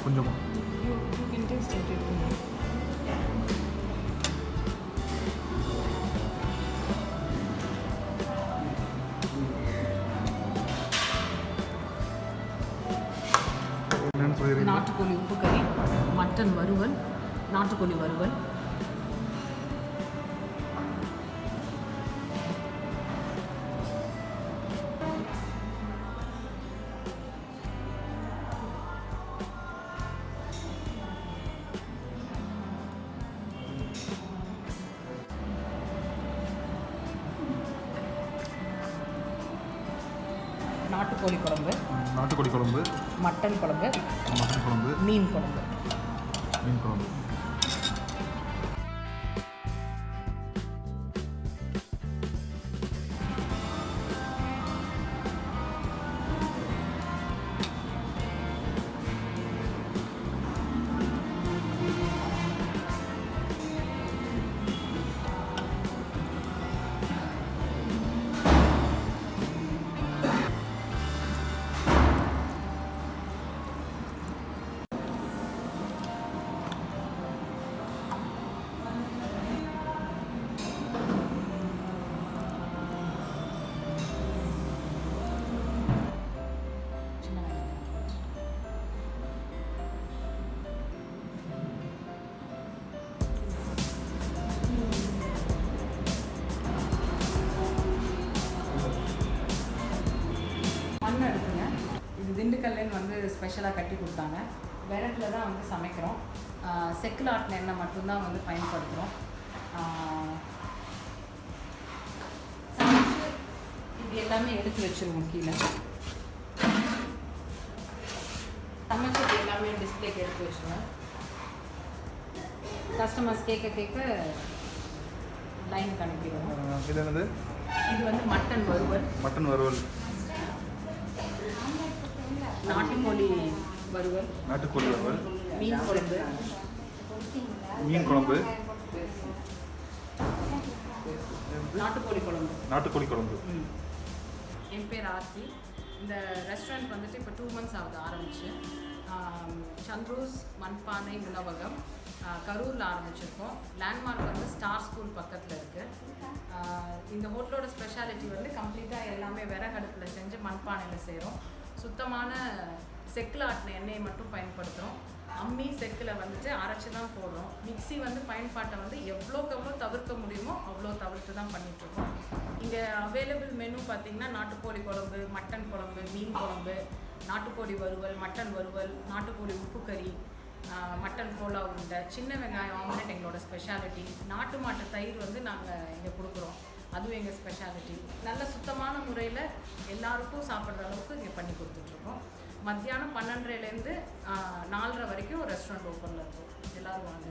கொஞ்சமா நாட்டுக்கோழி உப்பு கறி, மட்டன் வறுவல், நாட்டுக்கோழி வறுவல், நாட்டுக்கோழி குழம்பு, நாட்டுக்கோழி குழம்பு, மட்டன் குழம்பு, மட்டன் குழம்பு, மீன் குழம்பு. மீன் குழம்பு. எடுத்துங்க. இது திண்டுக்கல்லேன்னு வந்து ஸ்பெஷலாக கட்டி கொடுத்தாங்க. விறகுல தான் வந்து சமைக்கிறோம். செக்கில் ஆட்டின எண்ணெய் மட்டும்தான் வந்து பயன்படுத்துகிறோம். சமைச்சு இது எல்லாமே எடுத்து வச்சுருவோம் கீழே. சமைச்சு இது எல்லாமே டிஸ்பிளேக்கு எடுத்து வச்சுருவோம். கஸ்டமர்ஸ் கேட்க லைனுக்கு அனுப்பிடுவோம். இது என்னது? இது வந்து மட்டன் வறுவல். மட்டன் வறுவல், நாட்டுக்கோழி வறுவல், நாட்டுக்கோழி வறுவல், மீன் குழம்பு, மீன் குழம்பு, நாட்டுக்கோழி குழம்பு. நாட்டுக்கோழி குழம்பு. என் பேர் ஆர்த்தி. இந்த ரெஸ்டாரண்ட் வந்துட்டு இப்போ 2 months ஆகுது ஆரம்பிச்சு. சந்த்ரூஸ் மண்பானை உணவகம் கரூரில் ஆரம்பிச்சிருக்கோம். லேண்ட்மார்க் வந்து ஸ்டார் ஸ்கூல் பக்கத்தில் இருக்குது. இந்த ஹோட்டலோட ஸ்பெஷாலிட்டி வந்து கம்ப்ளீட்டாக எல்லாமே விறகடுப்பில் செஞ்சு மண்பானையில் செய்கிறோம். சுத்தமான செக்கில் ஆட்டின எண்ணெயை மட்டும் பயன்படுத்துகிறோம். அம்மி செக்கில் வந்துட்டு அரைச்சி தான் போடுறோம். மிக்ஸி வந்து பயன்பாட்டை வந்து எவ்வளோக்கு எவ்வளோ தவிர்க்க முடியுமோ அவ்வளோ தவிர்த்து தான் பண்ணிகிட்ருக்கோம். இங்கே அவைலபிள் மெனு பார்த்திங்கன்னா நாட்டுக்கோழி குழம்பு, மட்டன் குழம்பு, மீன் குழம்பு, நாட்டுக்கோழி வறுவல், மட்டன் வறுவல், நாட்டுக்கோழி உப்பு கறி, மட்டன் கோலா உருண்டை, சின்ன வெங்காயம் ஆம்லெட் எங்களோட ஸ்பெஷாலிட்டி. நாட்டு மாட்டு தயிர் வந்து நாங்கள் இங்கே கொடுக்குறோம், அதுவும் எங்கள் ஸ்பெஷாலிட்டி. நல்ல சுத்தமான முறையில் எல்லாருக்கும் சாப்பிட்ற அளவுக்கு இங்கே பண்ணி கொடுத்துட்ருக்கோம். மத்தியானம் 12:30லேருந்து 4:30 வரைக்கும் ரெஸ்டாரண்ட் ஓப்பனில் இருக்கும். எல்லோரும் வாங்க.